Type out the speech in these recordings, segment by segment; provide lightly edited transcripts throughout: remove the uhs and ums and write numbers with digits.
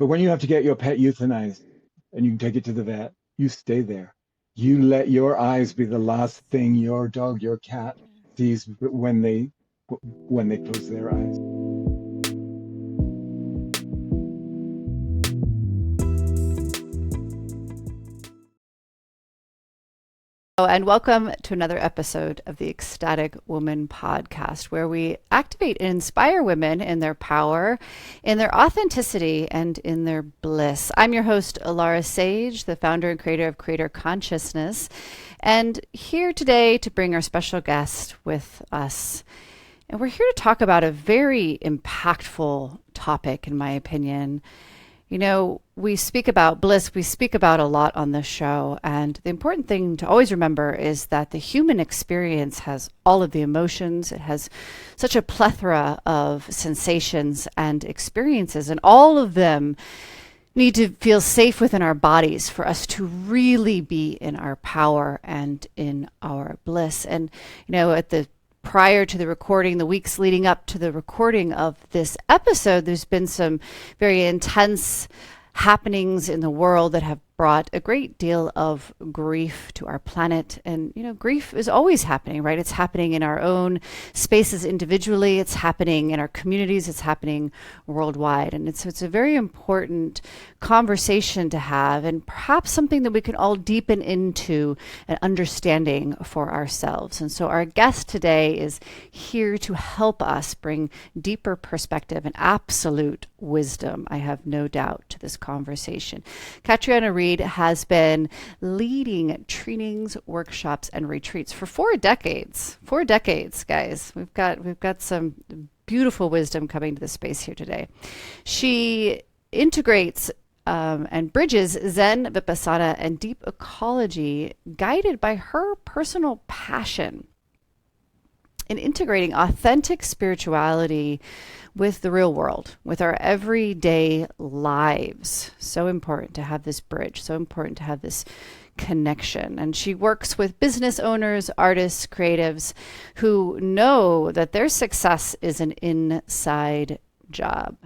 But when you have to get your pet euthanized and you can take it to the vet, you stay there. You let your eyes be the last thing your dog, your cat sees when they close their eyes. And welcome to another episode of the Ecstatic Woman podcast, where we activate and inspire women in their power, in their authenticity, and in their bliss. I'm your host, Alara Sage, the founder and creator of Creator Consciousness, and here today to bring our special guest with us. And we're here to talk about a very impactful topic, in my opinion. You know, we speak about bliss, we speak about a lot on this show. And the important thing to always remember is that the human experience has all of the emotions. It has such a plethora of sensations and experiences, and all of them need to feel safe within our bodies for us to really be in our power and in our bliss. And, you know, prior to the recording, the weeks leading up to the recording of this episode, there's been some very intense happenings in the world that have brought a great deal of grief to our planet. And, you know, grief is always happening, right? It's happening in our own spaces individually. It's happening in our communities. It's happening worldwide. And it's a very important conversation to have, and perhaps something that we can all deepen into an understanding for ourselves. And so our guest today is here to help us bring deeper perspective and absolute wisdom, I have no doubt, to this conversation. Catriona Reed has been leading trainings, workshops, and retreats for 4 decades. 4 decades, guys. We've got some beautiful wisdom coming to the space here today. She integrates and bridges Zen, Vipassana, and deep ecology, guided by her personal passion in integrating authentic spirituality with the real world, with our everyday lives. So important to have this bridge, so important to have this connection. And she works with business owners, artists, creatives who know that their success is an inside job.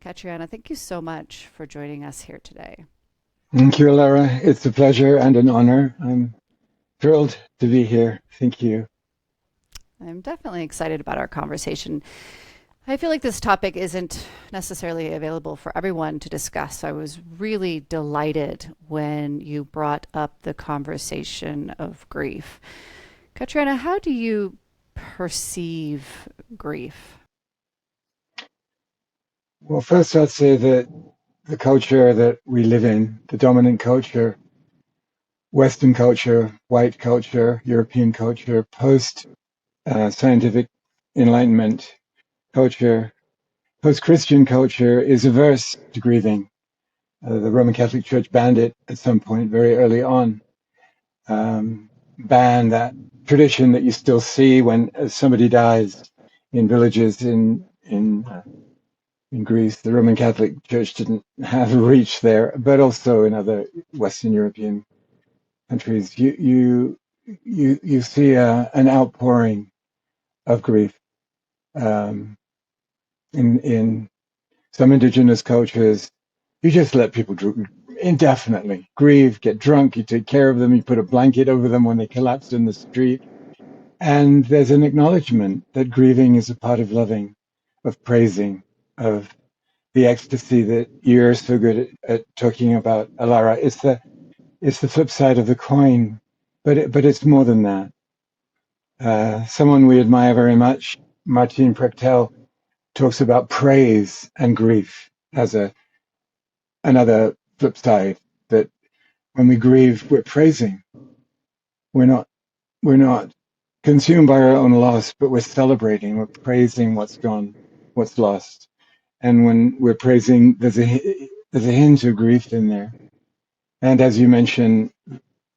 Catriona, thank you so much for joining us here today. Thank you, Alara. It's a pleasure and an honor. I'm thrilled to be here. Thank you. I'm definitely excited about our conversation. I feel like this topic isn't necessarily available for everyone to discuss. I was really delighted when you brought up the conversation of grief. Catriona, how do you perceive grief? Well, first, I'd say that the culture that we live in, the dominant culture, Western culture, white culture, European culture, post scientific enlightenment culture, post-Christian culture is averse to grieving. The Roman Catholic Church banned it at some point very early on. Banned that tradition that you still see when somebody dies in villages in Greece. The Roman Catholic Church didn't have a reach there, but also in other Western European countries, you see an outpouring of grief. Um, in some indigenous cultures, you just let people indefinitely grieve, get drunk, you take care of them, you put a blanket over them when they collapse in the street. And there's an acknowledgement that grieving is a part of loving, of praising, of the ecstasy that you're so good at talking about, Alara. It's the flip side of the coin, but it's more than that. Someone we admire very much, Martin Prechtel, talks about praise and grief as another flip side. That when we grieve, we're praising. We're not consumed by our own loss, but we're celebrating. We're praising what's gone, what's lost. And when we're praising, there's a hinge of grief in there. And as you mentioned,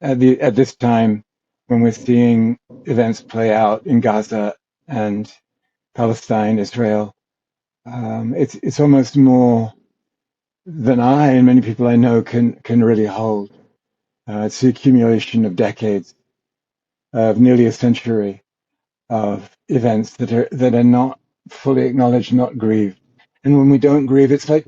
at this time, when we're seeing events play out in Gaza and Palestine, Israel, it's almost more than I and many people I know can really hold. It's the accumulation of decades, of nearly a century of events that are not fully acknowledged, not grieved. And when we don't grieve, it's like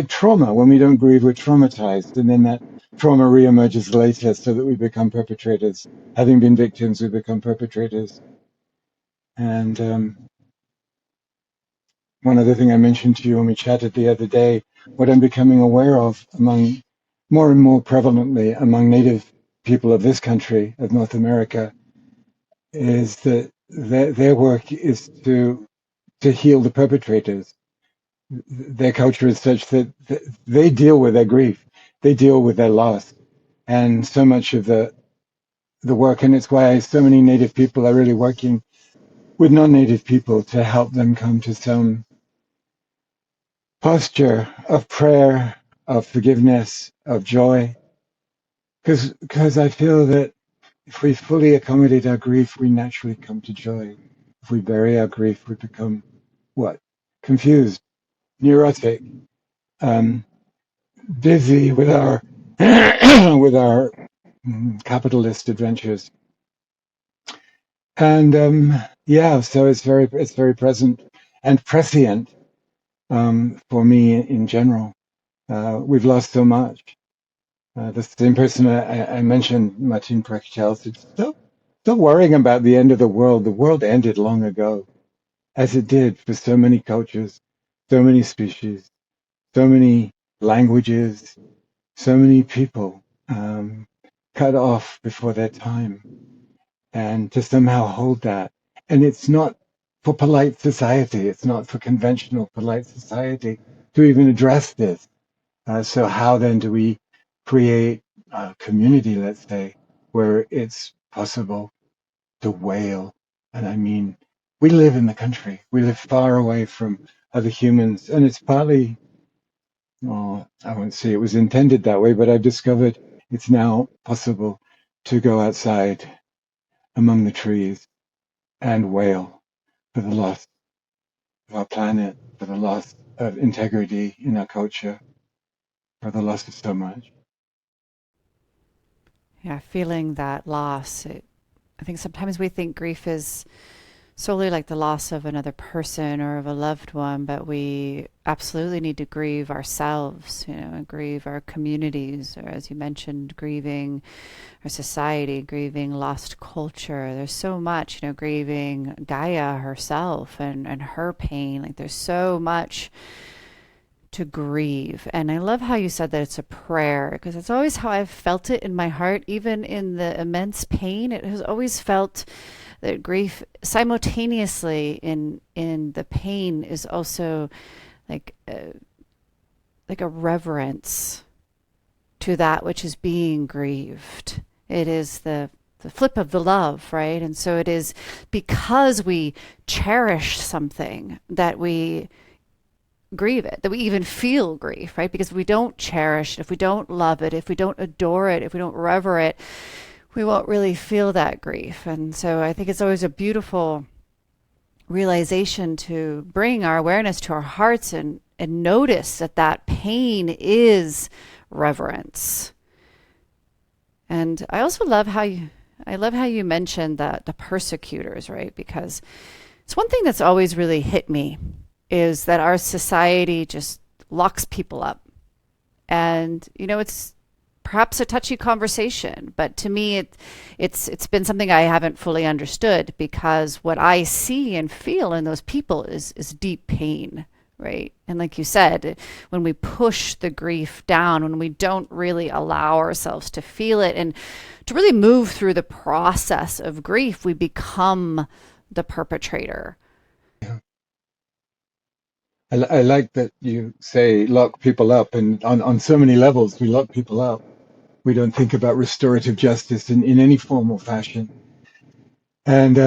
trauma. When we don't grieve, we're traumatized, and then that trauma reemerges later, so that we become perpetrators. Having been victims, we become perpetrators. And one other thing I mentioned to you when we chatted the other day, what I'm becoming aware of among more and more prevalently among Native people of this country, of North America, is that their work is to heal the perpetrators. Their culture is such that they deal with their grief, they deal with their loss, and so much of the work, and it's why so many Native people are really working with non-Native people to help them come to some posture of prayer, of forgiveness, of joy. Because I feel that if we fully accommodate our grief, we naturally come to joy. If we bury our grief, we become what? Confused, neurotic, um, busy with our with our capitalist adventures. And yeah, so it's very present and prescient for me in general. We've lost so much. The same person I mentioned, Martin Prechtel, said, stop worrying about the end of the world. The world ended long ago, as it did for so many cultures, so many species, so many languages, so many people cut off before their time. And to somehow hold that. And it's not for polite society, it's not for conventional polite society to even address this. So how then do we create a community, let's say, where it's possible to wail? And I mean, we live in the country. We live far away from other humans. And it's partly, well, I won't say it was intended that way, but I've discovered it's now possible to go outside among the trees and wail for the loss of our planet, for the loss of integrity in our culture, for the loss of so much. Yeah, feeling that loss. I think sometimes we think grief is solely like the loss of another person or of a loved one, but we absolutely need to grieve ourselves, and grieve our communities, or as you mentioned, grieving our society, grieving lost culture. There's so much, grieving Gaia herself and her pain. Like there's so much to grieve. And I love how you said that it's a prayer, because it's always how I've felt it in my heart, even in the immense pain. It has always felt that grief simultaneously in the pain is also like like a reverence to that which is being grieved. It is the flip of the love, right? And so it is because we cherish something that we grieve it, that we even feel grief, right? Because if we don't cherish it, if we don't love it, if we don't adore it, if we don't rever it, we won't really feel that grief. And so I think it's always a beautiful realization to bring our awareness to our hearts and notice that that pain is reverence. And I also love how you mentioned that the persecutors, right? Because it's one thing that's always really hit me is that our society just locks people up. And it's perhaps a touchy conversation, but to me it's been something I haven't fully understood, because what I see and feel in those people is deep pain, right? And like you said, when we push the grief down, when we don't really allow ourselves to feel it and to really move through the process of grief, we become the perpetrator. Yeah. I like that you say lock people up, and on so many levels, we lock people up. We don't think about restorative justice in any formal fashion. And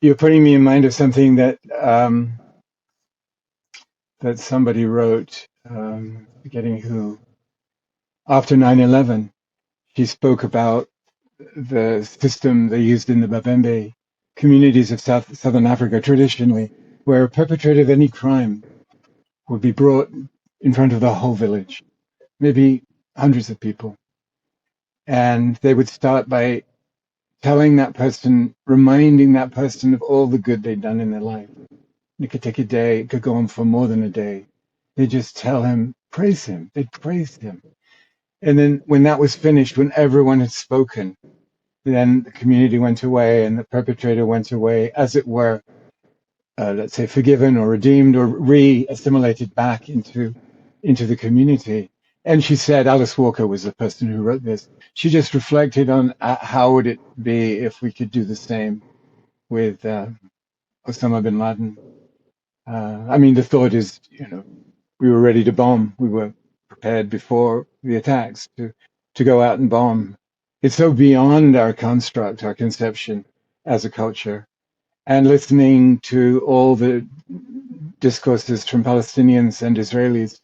you're putting me in mind of something that somebody wrote, forgetting who, after 9/11. She spoke about the system they used in the Babembe communities of Southern Africa traditionally, where a perpetrator of any crime would be brought in front of the whole village, maybe hundreds of people. And they would start by telling that person, reminding that person of all the good they'd done in their life. it could take a day, it could go on for more than a day. They just tell him, praise him. They praised him. And then when that was finished, when everyone had spoken, then the community went away and the perpetrator went away, as it were, let's say, forgiven or redeemed or re-assimilated back into the community. And she said, Alice Walker was the person who wrote this. She just reflected on how would it be if we could do the same with Osama bin Laden. I mean, the thought is, we were ready to bomb. We were prepared before the attacks to go out and bomb. It's so beyond our construct, our conception as a culture. And listening to all the discourses from Palestinians and Israelis,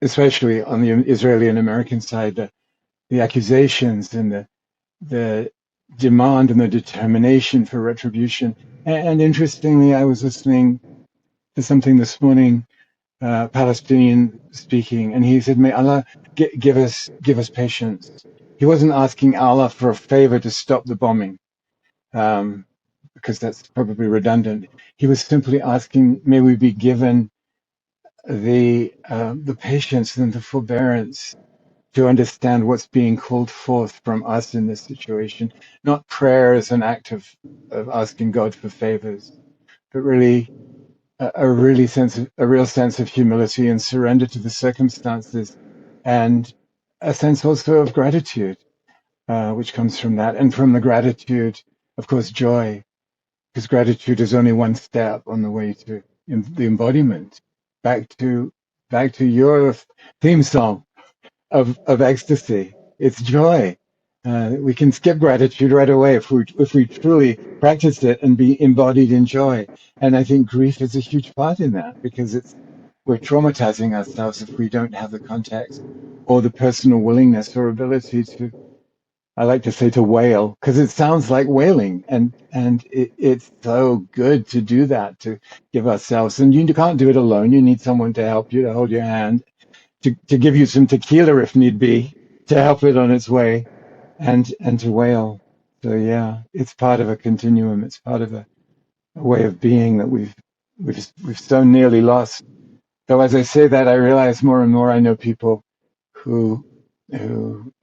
especially on the Israeli and American side, the accusations and the demand and the determination for retribution. And interestingly, I was listening to something this morning, Palestinian speaking, and he said, "May Allah give us patience." He wasn't asking Allah for a favor to stop the bombing, because that's probably redundant. He was simply asking, "May we be given the patience and the forbearance to understand what's being called forth from us in this situation. Not prayer as an act of asking God for favors, but really a real sense of humility and surrender to the circumstances, and a sense also of gratitude, which comes from that, and from the gratitude, of course, joy, because gratitude is only one step on the way to the embodiment, back to your theme song of ecstasy. It's joy. We can skip gratitude right away if we truly practice it and be embodied in joy. And I think grief is a huge part in that, because we're traumatizing ourselves if we don't have the context or the personal willingness or ability to, I like to say, to wail, because it sounds like wailing, and it's so good to do that, to give ourselves. And you can't do it alone. You need someone to help you, to hold your hand, to give you some tequila if need be, to help it on its way, and to wail. So yeah, it's part of a continuum. It's part of a way of being that we've so nearly lost. Though as I say that, I realize more and more I know people who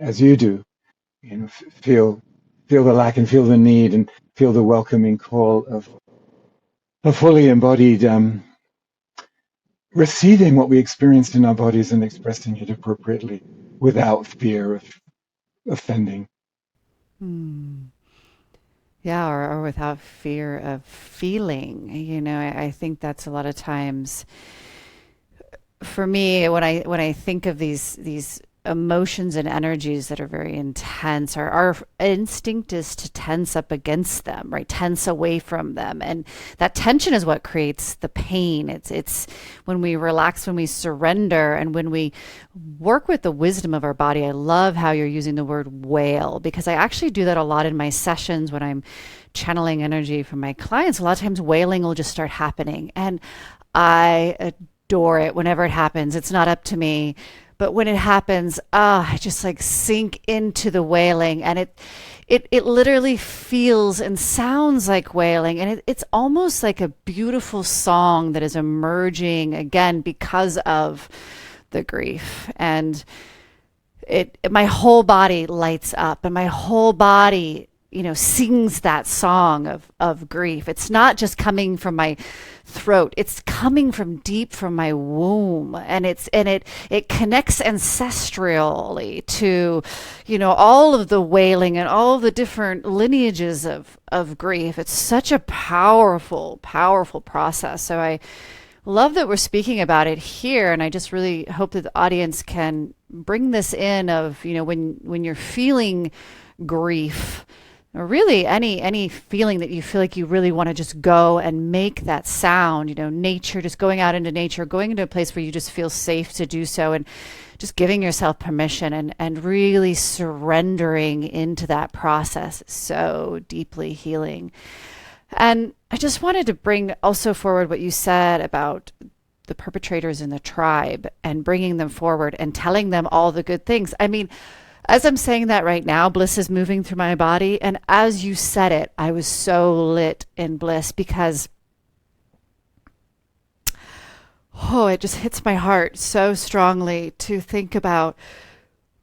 as you do, feel the lack and feel the need and feel the welcoming call of a fully embodied receiving what we experienced in our bodies and expressing it appropriately without fear of offending. Hmm. Yeah, or without fear of feeling. I think that's a lot of times for me when I think of these emotions and energies that are very intense, our instinct is to tense up against them, right? Tense away from them. And that tension is what creates the pain. It's when we relax, when we surrender, and when we work with the wisdom of our body. I love how you're using the word wail, because I actually do that a lot in my sessions when I'm channeling energy from my clients. A lot of times wailing will just start happening. And I adore it whenever it happens. It's not up to me. But when it happens, I just like sink into the wailing, and it literally feels and sounds like wailing, and it's almost like a beautiful song that is emerging again because of the grief. And my whole body lights up, and my whole body sings that song of grief. It's not just coming from my throat. It's coming from deep from my womb. And it connects ancestrally to, all of the wailing and all the different lineages of grief. It's such a powerful, powerful process. So I love that we're speaking about it here. And I just really hope that the audience can bring this in of, when you're feeling grief, or really any feeling that you feel like you really want to just go and make that sound, nature, just going out into nature, going into a place where you just feel safe to do so, and just giving yourself permission and really surrendering into that process is so deeply healing. And I just wanted to bring also forward what you said about the perpetrators in the tribe and bringing them forward and telling them all the good things. I mean, as I'm saying that right now, bliss is moving through my body. And as you said it, I was so lit in bliss, because oh, it just hits my heart so strongly to think about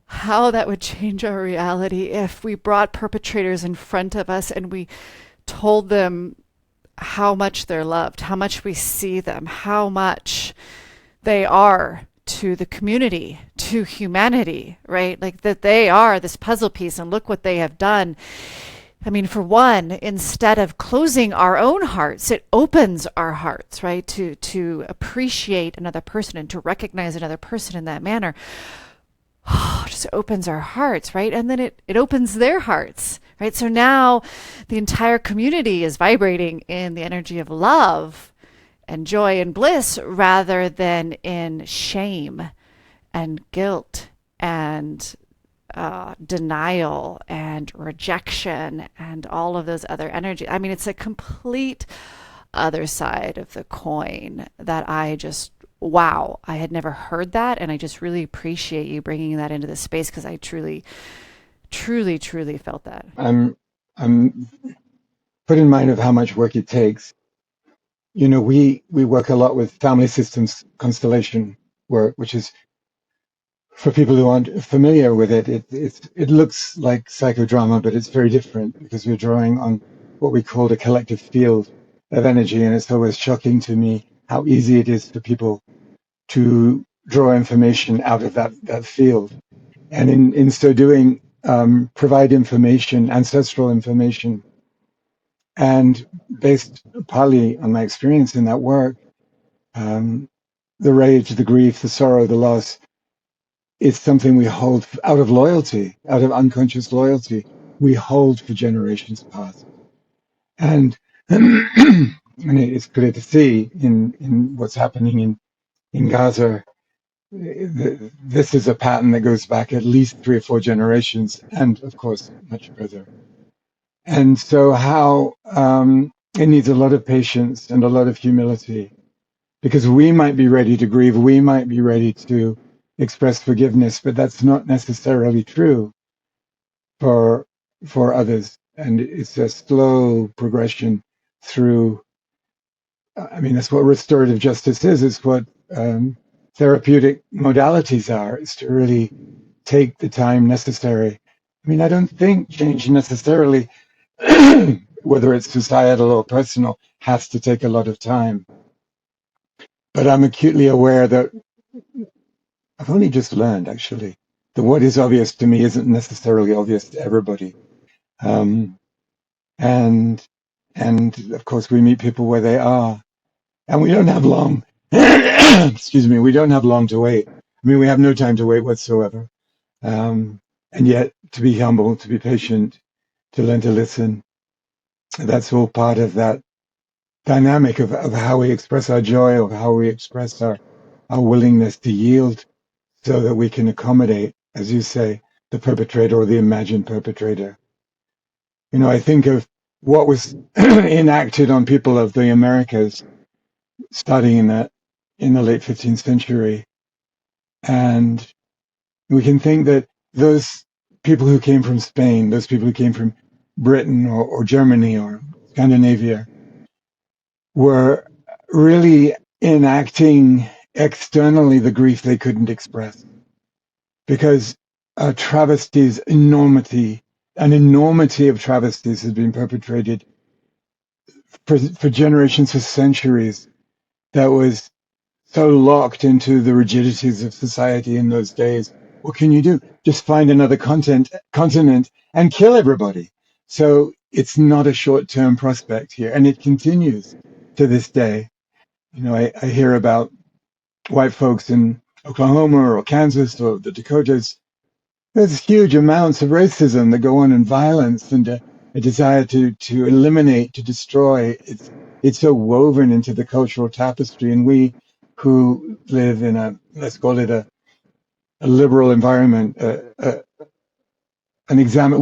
how that would change our reality if we brought perpetrators in front of us and we told them how much they're loved, how much we see them, how much they are to the community, to humanity, right? Like that they are this puzzle piece and look what they have done. I mean, for one, instead of closing our own hearts, it opens our hearts, right? To appreciate another person and to recognize another person in that manner. Oh, just opens our hearts, right? And then it opens their hearts, right? So now the entire community is vibrating in the energy of love and joy and bliss rather than in shame and guilt and denial and rejection and all of those other energies. I mean, it's a complete other side of the coin that I just, wow, I had never heard that. And I just really appreciate you bringing that into the space because I truly, truly, truly felt that. I'm put in mind of how much work it takes. We work a lot with family systems constellation work, which is for people who aren't familiar with it. It looks like psychodrama, but it's very different because we're drawing on what we call a collective field of energy, and it's always shocking to me how easy it is for people to draw information out of that field, and in so doing, provide information, ancestral information. And based partly on my experience in that work, um, the rage, the grief, the sorrow, the loss is something we hold out of loyalty, out of unconscious loyalty. We hold for generations past. And, and it's clear to see in what's happening in Gaza. This is a pattern that goes back at least 3 or 4 generations, and of course, much further. And so, how it needs a lot of patience and a lot of humility, because we might be ready to grieve, we might be ready to express forgiveness, but that's not necessarily true for others. And it's a slow progression through. I mean, that's what restorative justice is. It's what therapeutic modalities are. It's to really take the time necessary. I mean, I don't think change necessarily, whether it's societal or personal, has to take a lot of time. But I'm acutely aware that I've only just learned, actually, that what is obvious to me isn't necessarily obvious to everybody. Um, and of course, we meet people where they are, and we don't have long. Excuse me, we don't have long to wait. I mean, we have no time to wait whatsoever. And yet, to be humble, to be patient, to learn to listen, that's all part of that dynamic of how we express our joy, of how we express our willingness to yield so that we can accommodate, as you say, the perpetrator or the imagined perpetrator. I think of what was enacted on people of the Americas starting in the late 15th century. And we can think that those people who came from Spain, those people who came from Britain or Germany or Scandinavia, were really enacting externally the grief they couldn't express. Because an enormity of travesties has been perpetrated for generations, for centuries, that was so locked into the rigidities of society in those days. What can you do? Just find another continent and kill everybody. So it's not a short-term prospect here, and it continues to this day. I hear about white folks in Oklahoma or Kansas or the Dakotas. There's huge amounts of racism that go on in violence and a desire to eliminate, to destroy. It's so woven into the cultural tapestry, and we who live in let's call it a liberal environment, we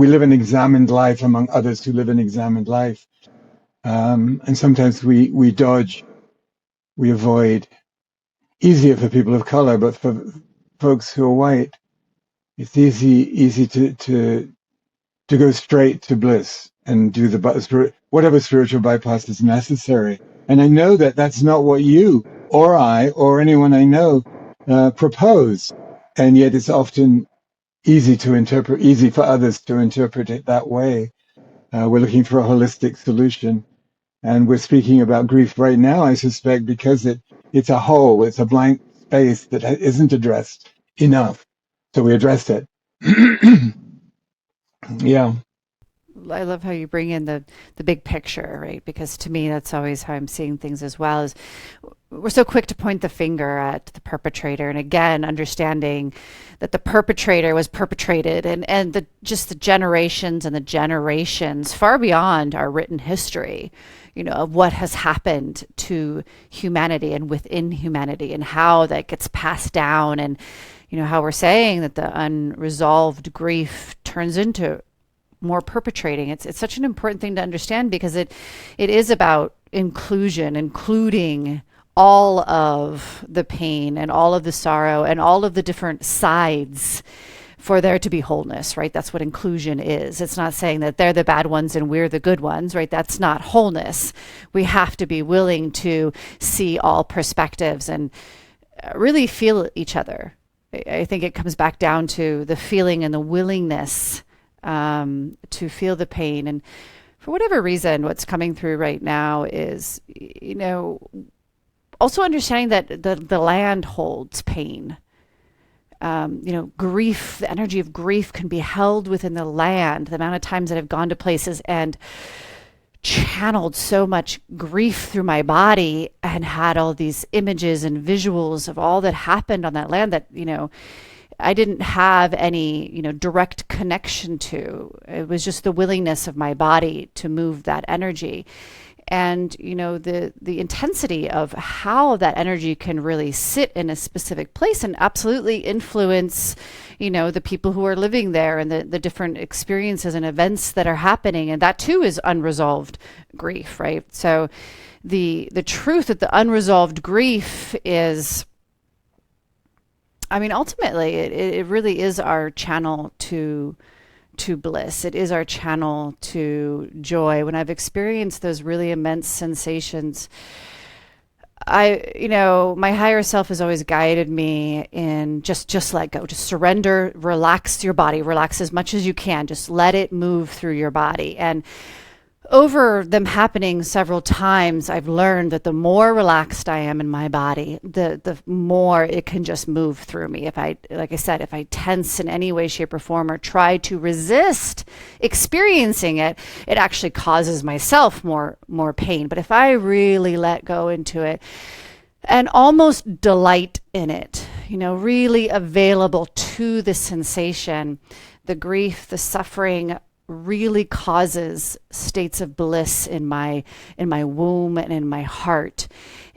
live an examined life among others who live an examined life. And sometimes we dodge, we avoid. Easier for people of color, but for folks who are white, it's easy to go straight to bliss and do whatever spiritual bypass is necessary. And I know that that's not what you or I or anyone I know propose. And yet it's often easy for others to interpret it that way. We're looking for a holistic solution. And we're speaking about grief right now, I suspect, because it's a hole, it's a blank space that isn't addressed enough. So we addressed it. Yeah. I love how you bring in the big picture, right? Because to me, that's always how I'm seeing things as well. Is we're so quick to point the finger at the perpetrator, and again, understanding that the perpetrator was perpetrated, and just the generations and the generations far beyond our written history, of what has happened to humanity and within humanity, and how that gets passed down, and how we're saying that the unresolved grief turns into more perpetrating. It's such an important thing to understand, because it is about inclusion, including all of the pain and all of the sorrow and all of the different sides for there to be wholeness, right? That's what inclusion is. It's not saying that they're the bad ones and we're the good ones, right? That's not wholeness. We have to be willing to see all perspectives and really feel each other. I think it comes back down to the feeling and the willingness to feel the pain. And for whatever reason, what's coming through right now is, also understanding that the land holds pain. Grief, the energy of grief can be held within the land. The amount of times that I've gone to places and channeled so much grief through my body and had all these images and visuals of all that happened on that land that, I didn't have any, direct connection to. It was just the willingness of my body to move that energy. And, the intensity of how that energy can really sit in a specific place and absolutely influence, the people who are living there and the different experiences and events that are happening. And that too is unresolved grief, right? So the truth that the unresolved grief is, ultimately, it really is our channel to bliss. It is our channel to joy. When I've experienced those really immense sensations, my higher self has always guided me in just let go, just surrender, relax your body, relax as much as you can, just let it move through your body. And over them happening several times, I've learned that the more relaxed I am in my body, the more it can just move through me. Like I said, if I tense in any way, shape, or form, or try to resist experiencing it, it actually causes myself more pain. But if I really let go into it and almost delight in it, really available to the sensation, the grief, the suffering, really causes states of bliss in my womb and in my heart.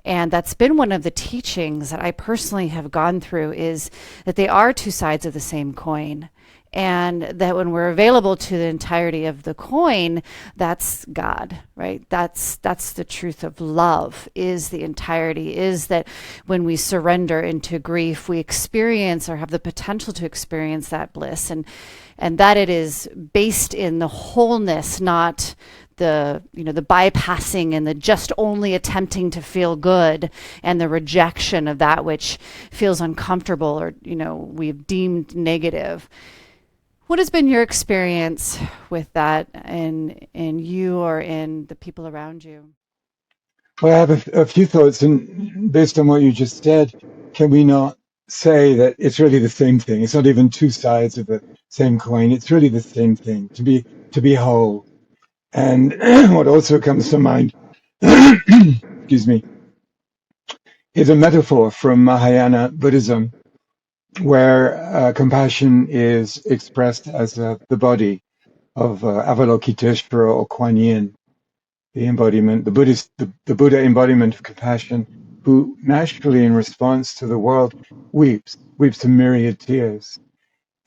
And that's been one of the teachings that I personally have gone through, is that they are two sides of the same coin. And that when we're available to the entirety of the coin, that's God, right? That's the truth of love, is the entirety, is that when we surrender into grief, we experience or have the potential to experience that bliss, and that it is based in the wholeness, not the bypassing and the just only attempting to feel good, and the rejection of that which feels uncomfortable or we've deemed negative. What has been your experience with that in you or in the people around you? Well, I have a few thoughts, and based on what you just said, can we not say that it's really the same thing? It's not even two sides of the same coin. It's really the same thing, to be whole. And what also comes to mind, excuse me, is a metaphor from Mahayana Buddhism, where compassion is expressed as the body of Avalokiteshvara or Kuan Yin, the embodiment, the Buddha embodiment of compassion, who naturally, in response to the world, weeps a myriad tears.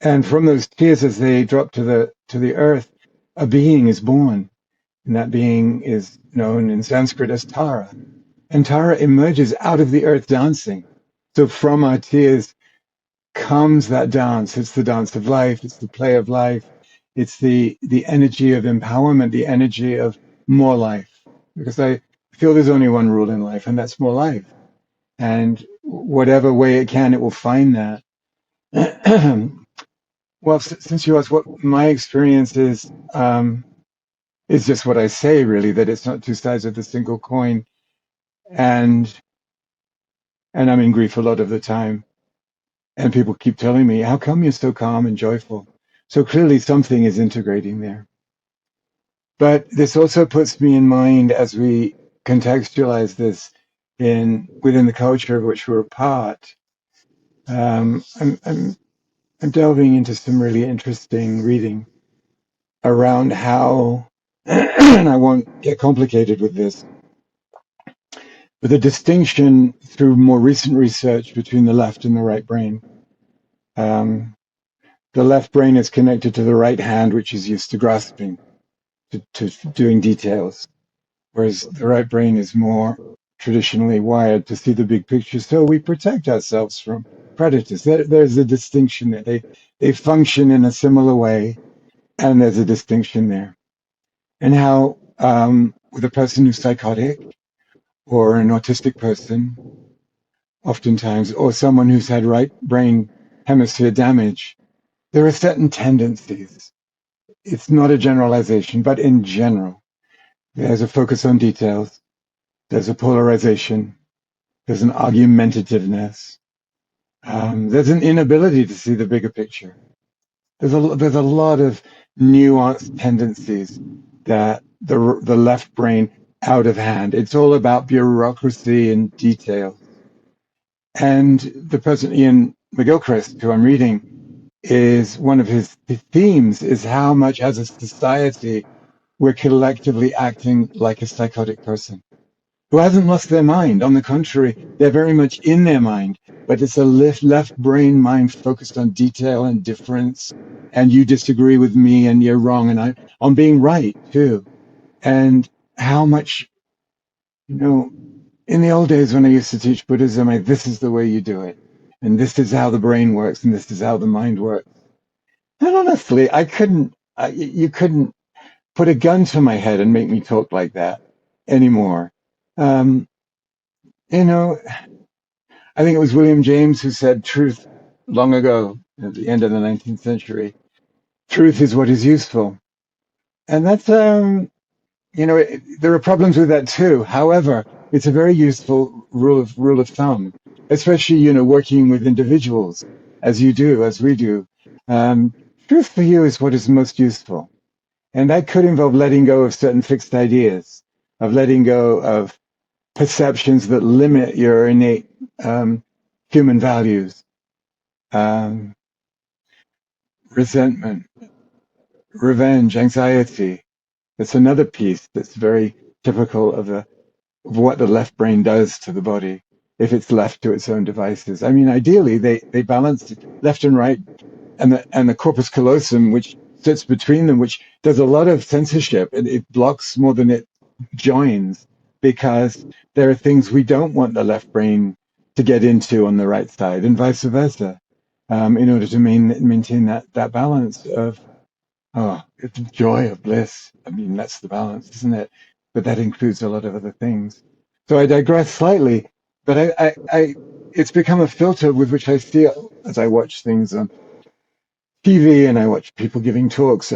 And from those tears, as they drop to the earth, a being is born, and that being is known in Sanskrit as Tara. And Tara emerges out of the earth dancing. So from our tears comes that dance. It's the dance of life. It's the play of life. It's the energy of empowerment, the energy of more life. Because I feel there's only one rule in life, and that's more life. and whatever way it can, it will find that. Well, since you asked what my experience is just what I say, really, that it's not two sides of the single coin, and and I'm in grief a lot of the time, and people keep telling me, "How come you're so calm and joyful?" So clearly, something is integrating there. But this also puts me in mind as we contextualize this in within the culture of which we're a part. Um, I'm, I'm, I'm delving into some really interesting reading around how, and I won't get complicated with this, but the distinction through more recent research between the left and the right brain. Um, the left brain is connected to the right hand, which is used to grasping, to doing details, whereas the right brain is more traditionally wired to see the big picture. So we protect ourselves from predators. There's a distinction there. They function in a similar way, and there's a distinction there. And how with a person who's psychotic or an autistic person, oftentimes, or someone who's had right brain hemisphere damage, there are certain tendencies. It's not a generalization, but in general, there's a focus on details, there's a polarization, there's an argumentativeness, there's an inability to see the bigger picture. There's a lot of nuanced tendencies that the left brain out of hand. It's all about bureaucracy and detail. And the person Ian McGilchrist, who I'm reading, is one of his themes is how much as a society we're collectively acting like a psychotic person who hasn't lost their mind. On the contrary, they're very much in their mind, but it's a left brain mind focused on detail and difference. And you disagree with me and you're wrong. And I'm being right too. And how much, you know, in the old days when I used to teach Buddhism, this is the way you do it. And this is how the brain works. And this is how the mind works. And honestly, you couldn't put a gun to my head and make me talk like that anymore. Um, you know, I think it was William James who said truth long ago, at the end of the 19th century. Truth is what is useful. And that's, there are problems with that too. However, it's a very useful rule of thumb, especially, working with individuals as you do, as we do. Um, truth for you is what is most useful. And that could involve letting go of certain fixed ideas, of letting go of perceptions that limit your innate human values, um, resentment, revenge, anxiety. That's another piece that's very typical of what the left brain does to the body if it's left to its own devices. I mean, ideally, they balance left and right, and the corpus callosum, which sits between them, which does a lot of censorship. It blocks more than it joins because there are things we don't want the left brain to get into on the right side, and vice versa, in order to maintain that balance of it's joy of bliss. I mean, that's the balance, isn't it? But that includes a lot of other things. So I digress slightly, but it's become a filter with which I see as I watch things on TV and I watch people giving talks.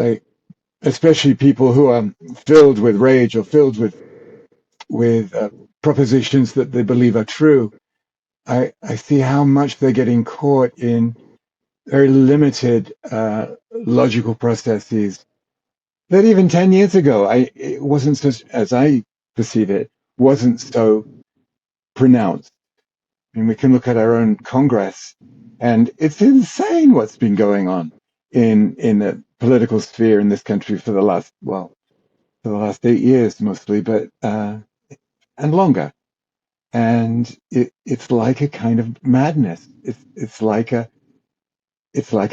Especially people who are filled with rage or filled with propositions that they believe are true. I see how much they're getting caught in very limited logical processes that even 10 years ago, it wasn't so, as I perceive it, wasn't so pronounced. I mean, we can look at our own Congress, and it's insane what's been going on in the political sphere in this country for the last 8 years mostly, but and longer. And it's like a kind of madness. It's like a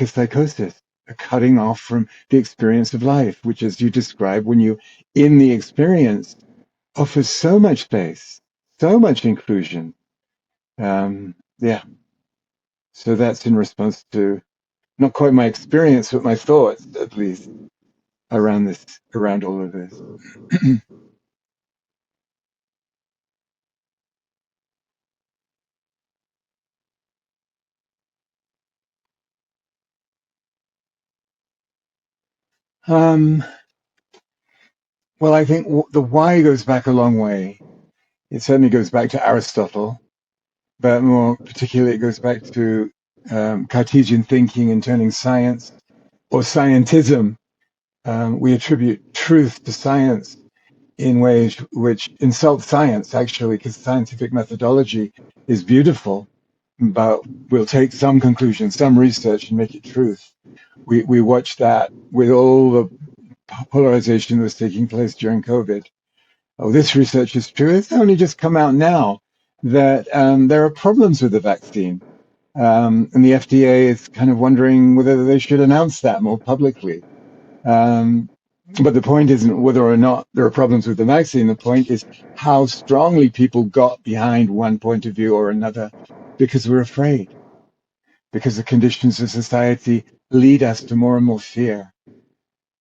psychosis, a cutting off from the experience of life, which, as you describe, when you in the experience, offers so much space, so much inclusion. Yeah, so that's in response to not quite my experience, but my thoughts, at least, around all of this. Um, well, I think the why goes back a long way. It certainly goes back to Aristotle, but more particularly, it goes back to Cartesian thinking and turning science or scientism. We attribute truth to science in ways which insult science, actually, because scientific methodology is beautiful, but we'll take some conclusions, some research, and make it truth. We watched that with all the polarization that was taking place during COVID. Oh, this research is true. It's only just come out now that there are problems with the vaccine. And the FDA is kind of wondering whether they should announce that more publicly. Um, but the point isn't whether or not there are problems with the vaccine. The point is how strongly people got behind one point of view or another because we're afraid, because the conditions of society lead us to more and more fear.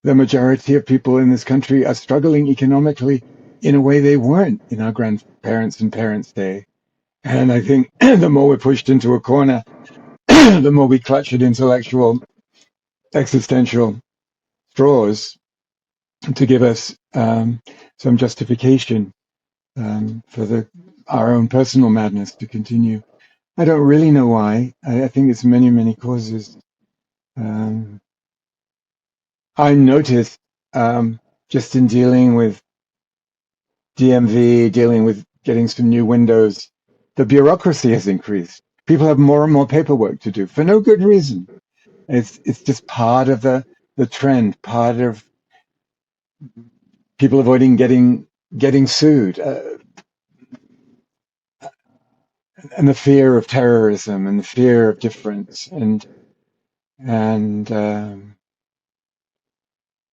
The majority of people in this country are struggling economically in a way they weren't in our grandparents' and parents' day. And I think the more we're pushed into a corner, the more we clutch at intellectual, existential straws to give us some justification for our own personal madness to continue. I don't really know why. I think it's many, many causes. Um, I noticed just in dealing with DMV, dealing with getting some new windows, the bureaucracy has increased. People have more and more paperwork to do for no good reason. It's just part of the trend, part of people avoiding getting sued, and the fear of terrorism and the fear of difference, and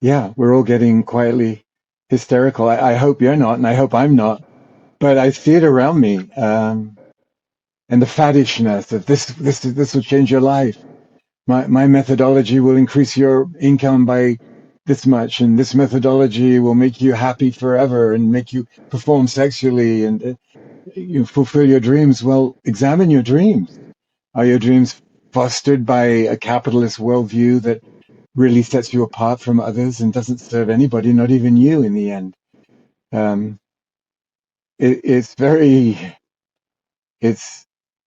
yeah, we're all getting quietly hysterical. I hope you're not, and I hope I'm not, but I see it around me. And the faddishness of this will change your life. My methodology will increase your income by this much, and this methodology will make you happy forever and make you perform sexually and you fulfill your dreams. Well, examine your dreams. Are your dreams fostered by a capitalist worldview that really sets you apart from others and doesn't serve anybody, not even you in the end? Um, it's very, it's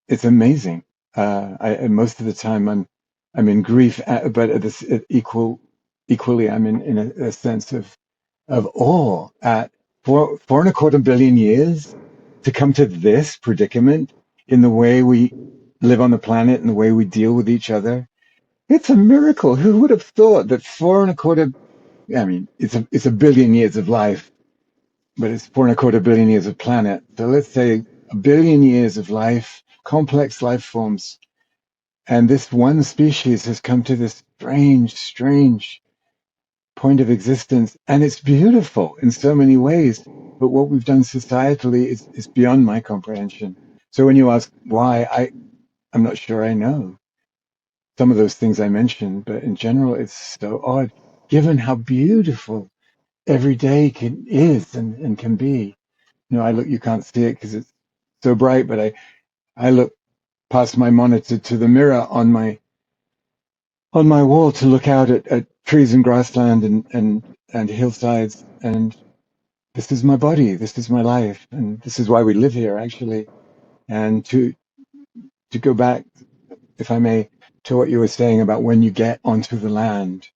it's amazing. And most of the time I'm in grief, but at this equally I'm in a sense of awe at four and a quarter billion years to come to this predicament in the way we live on the planet and the way we deal with each other. It's a miracle. Who would have thought that four and a quarter? I mean, it's a billion years of life, but it's four and a quarter billion years of planet. So let's say a billion years of life, complex life forms, and this one species has come to this strange point of existence, and it's beautiful in so many ways. But what we've done societally is beyond my comprehension. So when you ask why, I'm not sure I know some of those things I mentioned, but in general, it's so odd, given how beautiful every day is and can be. You know, I look, you can't see it because it's so bright, but I look past my monitor to the mirror on my wall to look out at trees and grassland and hillsides. And this is my body, this is my life, and this is why we live here, actually. And to go back, if I may, to what you were saying about when you get onto the land,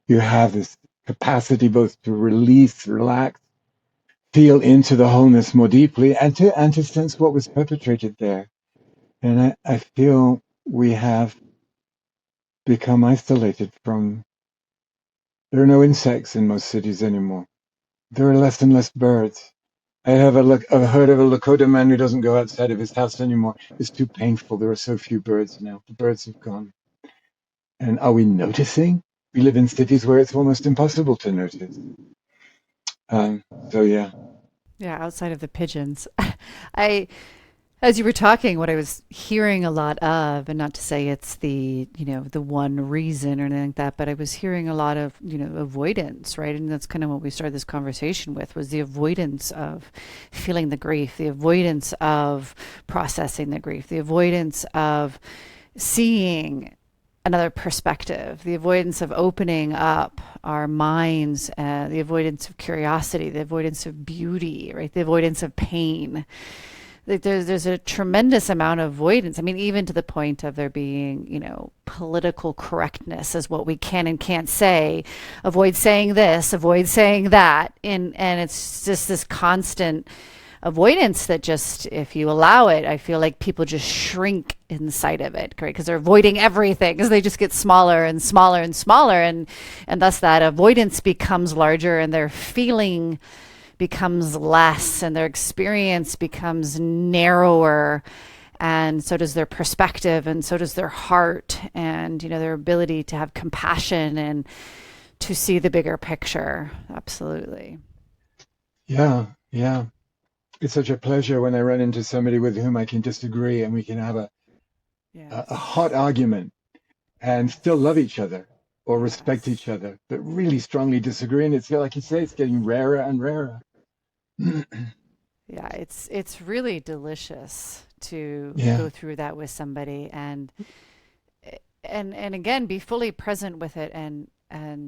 you have this capacity both to release, relax, feel into the wholeness more deeply, and to sense what was perpetrated there. And I feel we have become isolated from. There are no insects in most cities anymore. There are less and less birds. I've heard of a Lakota man who doesn't go outside of his house anymore. It's too painful. There are so few birds now. The birds have gone. And are we noticing? We live in cities where it's almost impossible to notice. So yeah. Yeah, outside of the pigeons. I As you were talking, what I was hearing a lot of, and not to say it's the one reason or anything like that, but I was hearing a lot of, avoidance, right? And that's kind of what we started this conversation with, was the avoidance of feeling the grief, the avoidance of processing the grief, the avoidance of seeing another perspective, the avoidance of opening up our minds, the avoidance of curiosity, the avoidance of beauty, right? The avoidance of pain. Like there's a tremendous amount of avoidance. I mean, even to the point of there being, political correctness as what we can and can't say. Avoid saying this, avoid saying that, and it's just this constant avoidance that just, if you allow it, I feel like people just shrink inside of it, right? Because they're avoiding everything, because they just get smaller and smaller and smaller, and thus that avoidance becomes larger, and their feeling becomes less, and their experience becomes narrower, and so does their perspective, and so does their heart, and their ability to have compassion and to see the bigger picture. Absolutely. Yeah, yeah. It's such a pleasure when I run into somebody with whom I can disagree and we can have a hot Yes. argument and still love each other or respect each Yes. other, but really strongly disagree. And it's like you say, it's getting rarer and rarer. Yeah, it's really delicious to Yeah, go through that with somebody, and again be fully present with it, and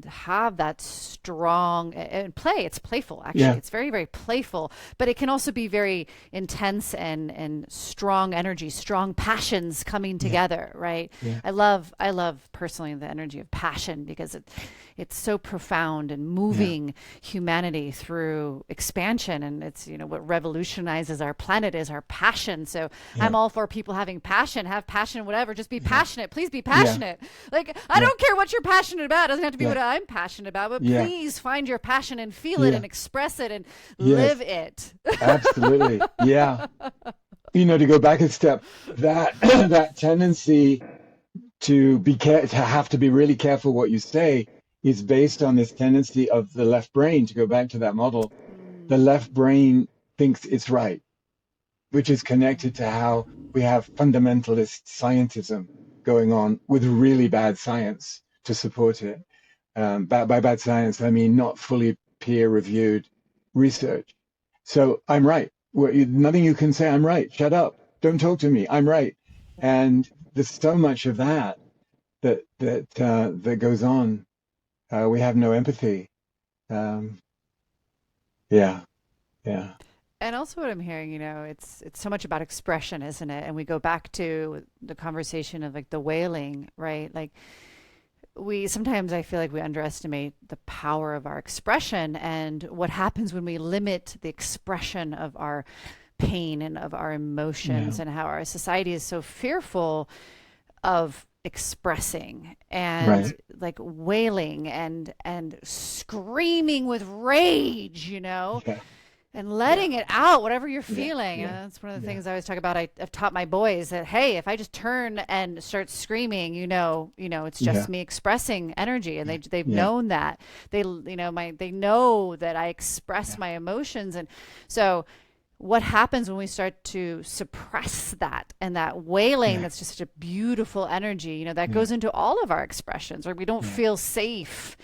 have that strong and play. It's playful, actually. yeah, It's very, very playful, but it can also be very intense, and strong energy, strong passions coming yeah, together, right? yeah, I love personally the energy of passion, because it's so profound and yeah, moving humanity through expansion, and it's what revolutionizes our planet is our passion. So yeah, I'm all for people having passion. Have passion, whatever, just be yeah, passionate. Please be yeah, passionate. Like, I yeah, don't care what you're passionate about. It doesn't have to be yeah, what I'm passionate about, but yeah, please find your passion and feel it yeah, and express it and live yes, it. absolutely. Yeah. To go back a step, that that tendency to have to be really careful what you say is based on this tendency of the left brain, to go back to that model. The Mm, left brain thinks it's right, which is connected to how we have fundamentalist scientism going on with really bad science to support it. By bad science, I mean not fully peer reviewed research. So I'm right. Nothing you can say, I'm right. Shut up. Don't talk to me. I'm right. And there's so much of that goes on. We have no empathy. Um, yeah, yeah, and also what I'm hearing, it's so much about expression, isn't it? And we go back to the conversation of like the wailing, right? Like, we sometimes, I feel like we underestimate the power of our expression, and what happens when we limit the expression of our pain and of our yeah. emotions, and how our society is so fearful of expressing, and Right. like wailing and screaming with rage, Yeah, and yeah, letting it out, whatever you're yeah, feeling. yeah, That's one of the yeah, things I always talk about. I've taught my boys that, hey, if I just turn and start screaming, it's just yeah, me expressing energy, and yeah, they've yeah, known that. They know that I express yeah, my emotions, and so what happens when we start to suppress that, and that wailing, yeah, that's just such a beautiful energy, that yeah, goes into all of our expressions, or we don't yeah, feel safe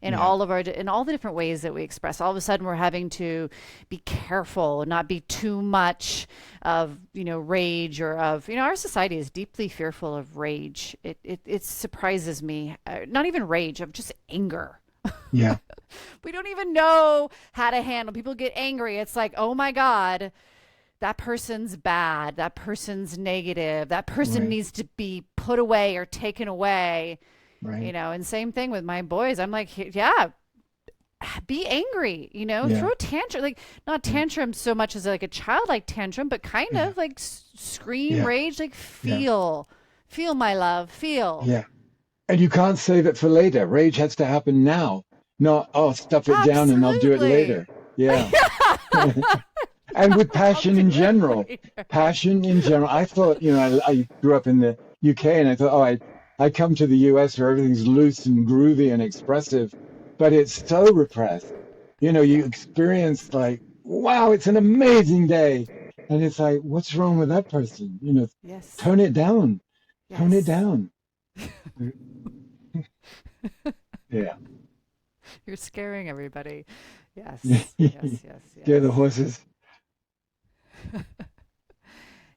yeah, in all the different ways that we express. All of a sudden we're having to be careful, not be too much of, rage, or of, our society is deeply fearful of rage. It surprises me. Not even rage, of just anger. yeah, We don't even know how to handle. People get angry. It's like, oh my God, that person's bad. That person's negative. That person right, needs to be put away or taken away. right, And same thing with my boys. I'm like, yeah, be angry, yeah, throw a tantrum, like not yeah, tantrum so much as like a childlike tantrum, but kind yeah, of like scream, yeah, rage, like yeah, feel my love, feel. yeah. And you can't save it for later. Rage has to happen now, not, oh, stuff it down and I'll do it Absolutely. later. Yeah. And with I'll passion do in it general. later. Passion in general. I thought, I grew up in the UK and I thought, I come to the US where everything's loose and groovy and expressive, but it's so repressed. You Yeah. experience like, wow, it's an amazing day. And it's like, what's wrong with that person? Yes. Tone it down, tone it Yes. down. Yeah. You're scaring everybody. Yes. Yes. Yes. Scare the Yes. horses.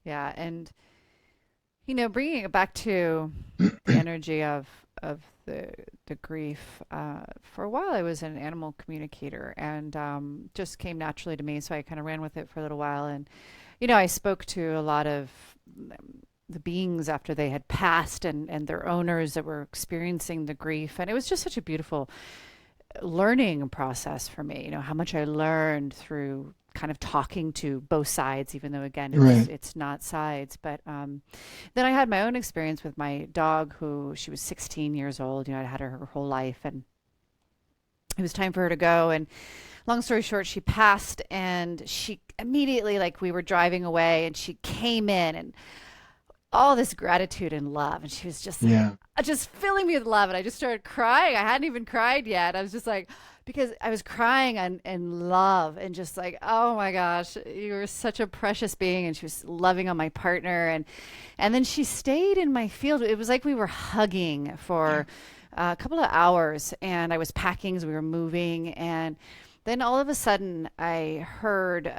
Yeah. And bringing it back to the energy of the grief. For a while, I was an animal communicator, and just came naturally to me. So I kind of ran with it for a little while, and I spoke to a lot of the beings after they had passed, and their owners that were experiencing the grief, and it was just such a beautiful learning process for me. How much I learned through kind of talking to both sides, even though again Right. it's not sides. But then I had my own experience with my dog, who she was 16 years old. I'd had her whole life, and it was time for her to go. And long story short, she passed, and she immediately, like, we were driving away, and she came in and all this gratitude and love, and she was just like, Yeah. just filling me with love, and I just started crying. I hadn't even cried yet. I was just like, because I was crying and love, and just like, oh my gosh, you were such a precious being. And she was loving on my partner, and then she stayed in my field. It was like we were hugging for a couple of hours, and I was packing as we were moving, and then all of a sudden I heard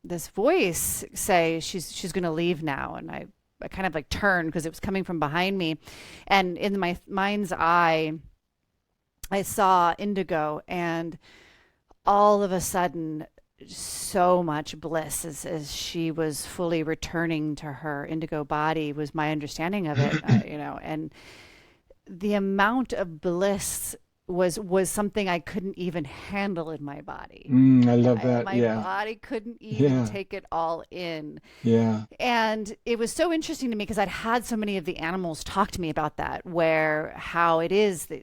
this voice say, she's going to leave now. And I kind of like turned because it was coming from behind me. And in my mind's eye, I saw indigo. And all of a sudden, so much bliss as she was fully returning to her indigo body was my understanding of it, and the amount of bliss was something I couldn't even handle in my body. I love that. My Yeah. body couldn't even Yeah. take it all in. Yeah. And it was so interesting to me because I'd had so many of the animals talk to me about that, where how it is that,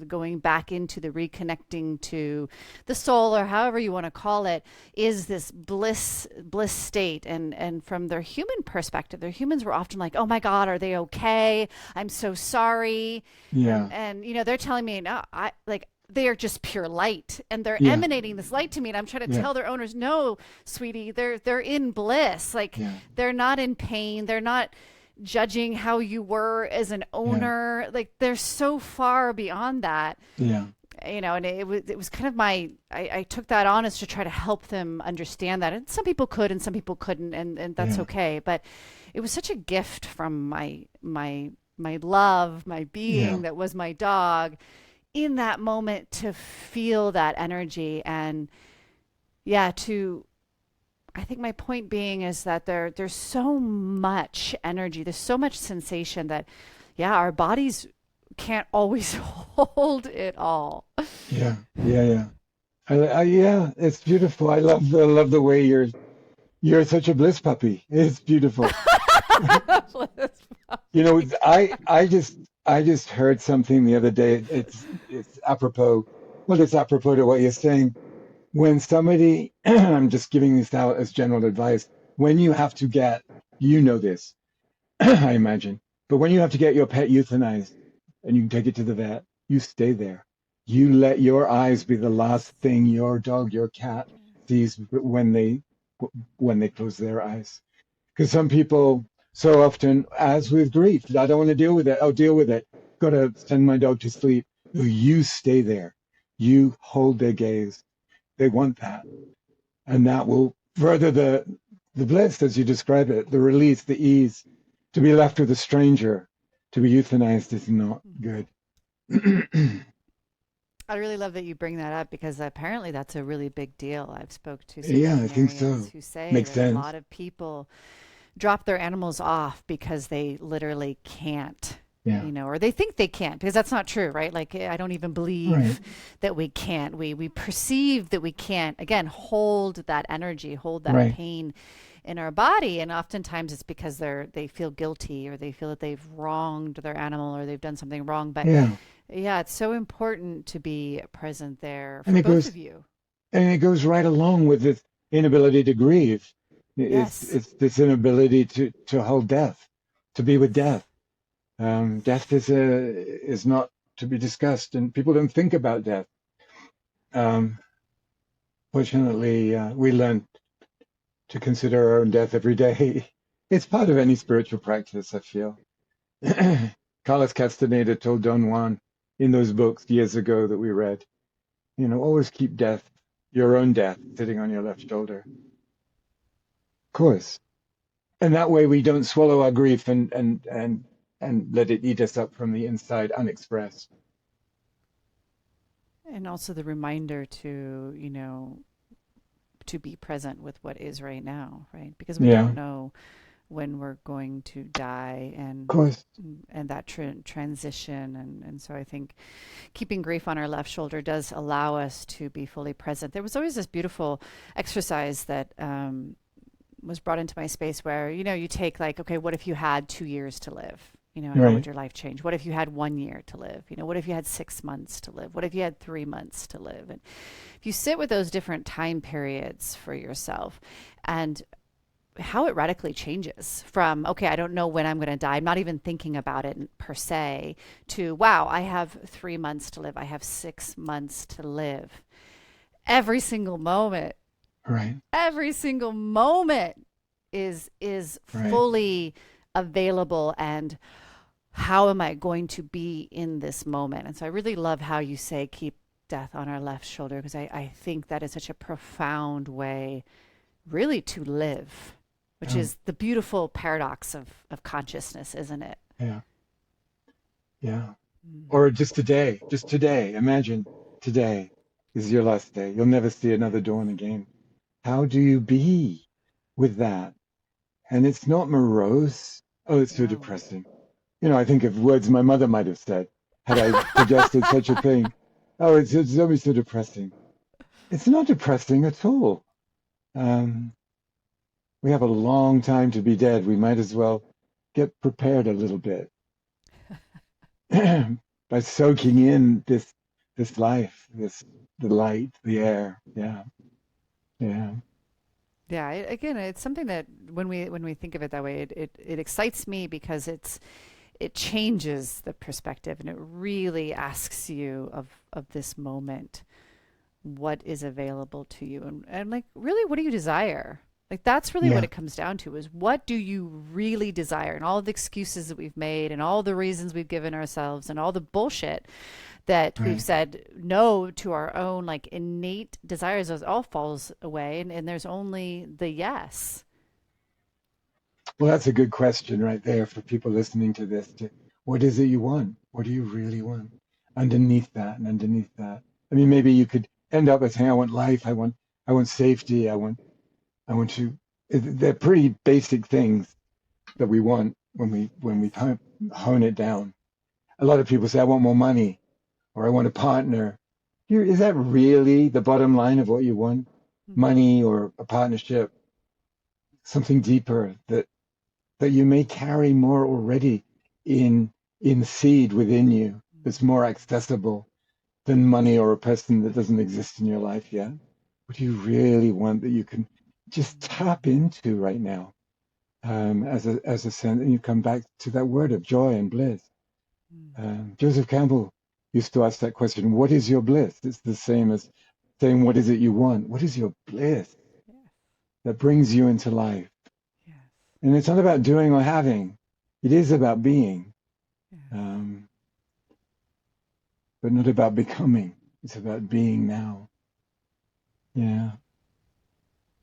going back into the reconnecting to the soul, or however you want to call it, is this bliss state. And from their human perspective, their humans were often like, oh my God, are they okay? I'm so sorry. Yeah. And they're telling me, no, I like, they are just pure light, and they're Yeah. emanating this light to me, and I'm trying to Yeah. tell their owners, no, sweetie, they're in bliss. Like, Yeah. they're not in pain, they're not judging how you were as an Yeah. owner. Like, they're so far beyond that. Yeah. And it was kind of I took that on as to try to help them understand that. And some people could and some people couldn't, and that's Yeah. okay. But it was such a gift from my love, my Yeah. being that was my dog, in that moment, to feel that energy. And yeah, to I think my point being is that there's so much energy, there's so much sensation that, yeah, our bodies can't always hold it all. Yeah. Yeah. Yeah. Yeah, it's beautiful. I love the way you're such a bliss puppy. It's beautiful. I just heard something the other day. It's apropos. Well, it's apropos to what you're saying. When somebody, I'm just giving this out as general advice. When you have to get, this, I imagine, but when you have to get your pet euthanized and you can take it to the vet, you stay there. You let your eyes be the last thing your dog, your cat sees when they close their eyes. Because some people, so often, as with grief, I don't want to deal with it. I'll deal with it. Got to send my dog to sleep. No, you stay there. You hold their gaze. They want that, and that will further the bliss, as you describe it, the release, the ease. To be left with a stranger, to be euthanized is not good. I really love that you bring that up, because apparently that's a really big deal. I've spoke to some Yeah, I think veterinarians so. who say Makes that a sense. lot of people drop their animals off because they literally can't, Yeah. or they think they can't, because that's not true, right? Like, I don't even Right. believe that we can't. We perceive that we can't, again, hold that energy, hold that Right. pain in our body. And oftentimes it's because they feel guilty, or they feel that they've wronged their animal, or they've done something wrong. But Yeah. yeah, it's so important to be present there And for it both goes of you. and it goes right along with this inability to grieve. It's Yes. it's this inability to hold death, to be with death. Death is not to be discussed, and people don't think about death. Um, Fortunately, we learn to consider our own death every day. It's part of any spiritual practice, I feel. Carlos Castaneda told Don Juan in those books years ago that we read, always keep death, your own death, sitting on your left shoulder. Of course. And that way we don't swallow our grief and and let it eat us up from the inside unexpressed. And also the reminder to, to be present with what is right now, right? Because we Yeah, don't of know when we're going to die, course. and that transition, and so I think keeping grief on our left shoulder does allow us to be fully present. There was always this beautiful exercise that was brought into my space where, you take like, okay, what if you had 2 years to live? How would Right, your life change? What if you had 1 year to live? What if you had 6 months to live? What if you had 3 months to live? And if you sit with those different time periods for yourself, and how it radically changes from, okay, I don't know when I'm going to die, I'm not even thinking about it per se, to, wow, I have 3 months to live, I have 6 months to live. Every single moment, right, every single moment is right. fully available, and how am I going to be in this moment? And so I really love how you say keep death on our left shoulder, because I think that is such a profound way really to live, which Oh, is the beautiful paradox of consciousness, isn't it? yeah, yeah. Mm. Or just today. Imagine today is your last day. You'll never see another Yes. dawn again. How do you be with that? And it's not morose. Oh, it's so No. depressing. I think of words my mother might have said had I suggested such a thing. Oh, it's always so depressing. It's not depressing at all. Um, we have a long time to be dead. We might as well get prepared a little bit by soaking in this life, the light, the air. Yeah, yeah, Yeah, again, it's something that when we think of it that way, it excites me because it changes the perspective, and it really asks you of this moment, what is available to you, and like, really, what do you desire? Like, that's really what yeah, it comes down to, is what do you really desire? And all the excuses that we've made, and all the reasons we've given ourselves, and all the bullshit that we've right. said no to our own like innate desires, those all falls away, and there's only the yes. Well, that's a good question right there for people listening to this. What is it you want? What do you really want? Underneath that and underneath that. I mean, maybe you could end up as saying, I want life. I want safety. I want to. They're pretty basic things that we want when Yes. we hone it down. A lot of people say, I want more money or I want a partner. Is that really the bottom line of what you want? Mm-hmm. Money or a partnership? Something deeper that you may carry more already in seed within you that's more accessible than money or a person that doesn't exist in your life yet. What do you really want that you can just tap into right now, as a sense? And you come back to that word of joy and bliss. Joseph Campbell used to ask that question: what is your bliss? It's the same as saying, what is it you want? What is your bliss Yes. that brings you into life? Yes. And it's not about doing or having, it is about being. Yes. um, but not about becoming. It's about being now. Yeah,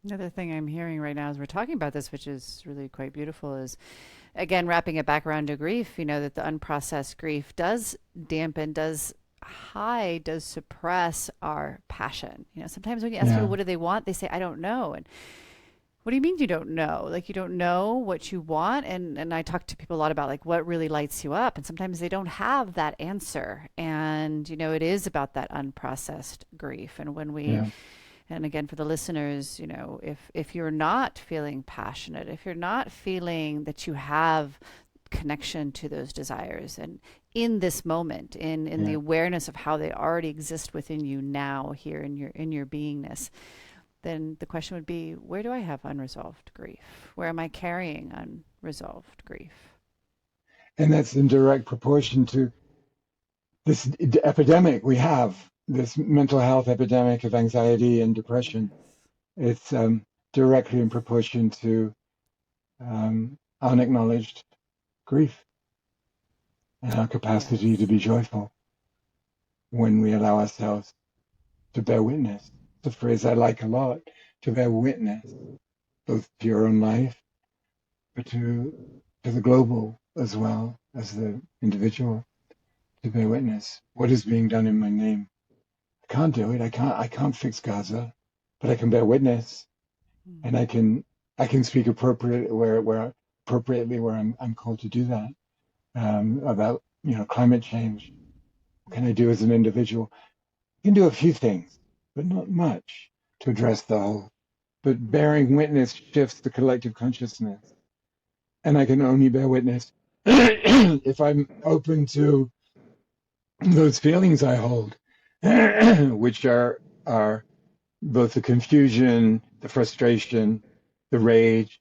Another thing I'm hearing right now as we're talking about this, which is really quite beautiful, is again wrapping it back around to grief. That the unprocessed grief does dampen, does hide, does suppress our passion. Sometimes when you ask people yeah, what do they want, they say, I don't know. And what do you mean you don't know? Like, you don't know what you want? And I talk to people a lot about like what really lights you up, and sometimes they don't have that answer. And it is about that unprocessed grief. And when we yeah, and again, for the listeners, if you're not feeling passionate, if you're not feeling that you have connection to those desires, and in this moment, in the yeah. awareness of how they already exist within you now, here in your beingness, then the question would be, where do I have unresolved grief? Where am I carrying unresolved grief? And that's in direct proportion to this epidemic we have, this mental health epidemic of anxiety and depression. Yes. It's directly in proportion to unacknowledged grief and our capacity to Yes. be joyful when we allow ourselves to bear witness. It's a phrase I like a lot, to bear witness, both to your own life, but to the global as well. as the individual to bear witness. What is being done in my name? I can't do it. I can't fix Gaza, but I can bear witness, and I can speak appropriately where I'm called to do that, about climate change. What can I do as an individual? I can do a few things, but not much to address the whole. But bearing witness shifts the collective consciousness, and I can only bear witness if I'm open to those feelings I hold, which are both the confusion, the frustration, the rage,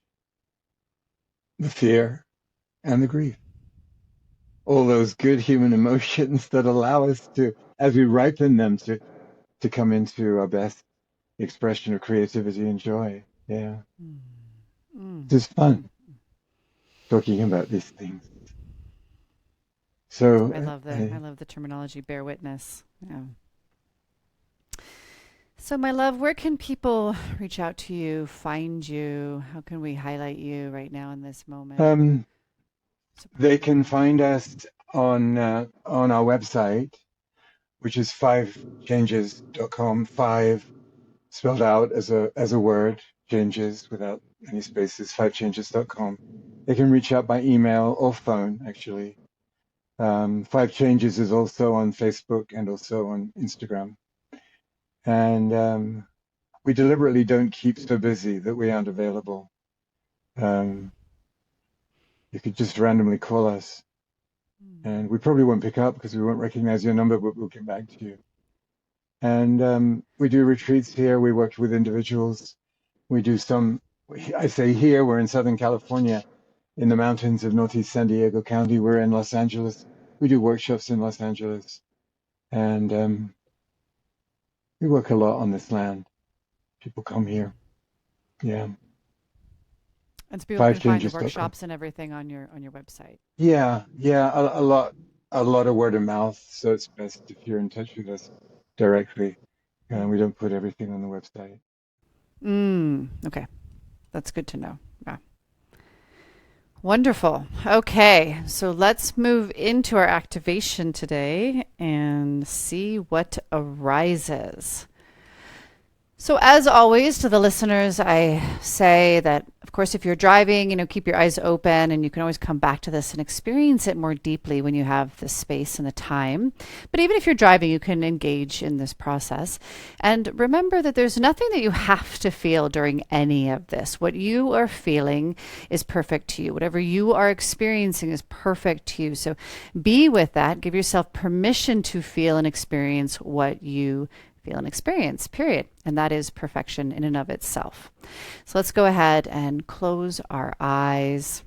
the fear, and the grief. All those good human emotions that allow us to, as we ripen them, to come into our best expression of creativity and joy. Yeah, it's just fun talking about these things. So, I love the terminology bear witness. Yeah. So, my love, where can people reach out to you, find you? How can we highlight you right now in this moment? um, Support they you. can find us on our website, which is fivechanges.com. Five spelled out as a word, changes without any spaces. Fivechanges.com. They can reach out by email or phone, actually. Five Changes is also on Facebook and also on Instagram. And we deliberately don't keep so busy that we aren't available. Um, you could just randomly call us, and we probably won't pick up because we won't recognize your number, but we'll get back to you. And we do retreats here. We work with individuals. We do some, I say here, we're in Southern California, in the mountains of Northeast San Diego County. We're in Los Angeles. We do workshops in Los Angeles. And we work a lot on this land. People come here. Yeah. And so people can find the Fivechanges.com. workshops and everything on your website. Yeah. A lot of word of mouth. So it's best if you're in touch with us directly. We don't put everything on the website. Okay. That's good to know. Yeah. Wonderful. Okay. So let's move into our activation today and see what arises. So, as always, to the listeners, I say that, of course, if you're driving, keep your eyes open, and you can always come back to this and experience it more deeply when you have the space and the time. But even if you're driving, you can engage in this process. And remember that there's nothing that you have to feel during any of this. What you are feeling is perfect to you. Whatever you are experiencing is perfect to you. So, be with that. Give yourself permission to feel and experience what you feel and experience, period. And that is perfection in and of itself. So let's go ahead and close our eyes.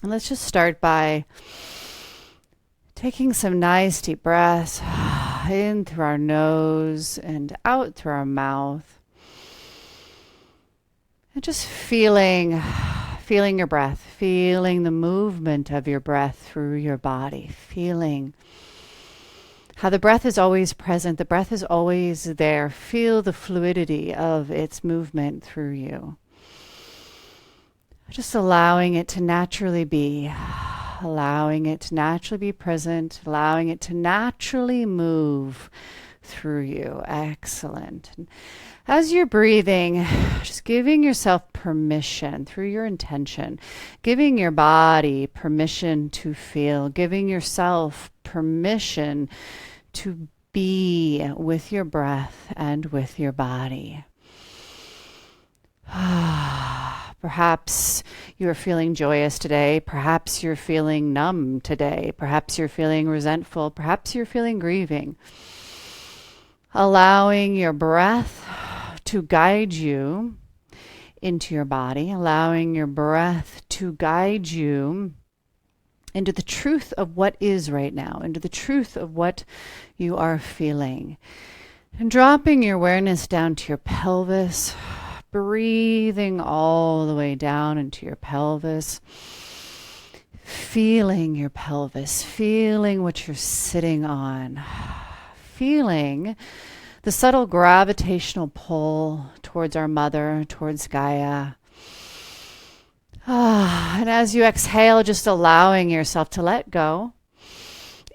And let's just start by taking some nice deep breaths in through our nose and out through our mouth. And just feeling your breath, feeling the movement of your breath through your body, feeling how the breath is always present, the breath is always there. Feel the fluidity of its movement through you. Just allowing it to naturally be, allowing it to naturally be present, allowing it to naturally move through you. Excellent. And as you're breathing, just giving yourself permission through your intention, giving your body permission to feel, giving yourself permission to be with your breath and with your body. Perhaps you're feeling joyous today. Perhaps you're feeling numb today. Perhaps you're feeling resentful. Perhaps you're feeling grieving. Allowing your breath to guide you into your body, allowing your breath to guide you into the truth of what is right now, into the truth of what you are feeling. And dropping your awareness down to your pelvis, breathing all the way down into your pelvis, feeling your pelvis, feeling what you're sitting on, feeling the subtle gravitational pull towards our mother, towards Gaia. And as you exhale, just allowing yourself to let go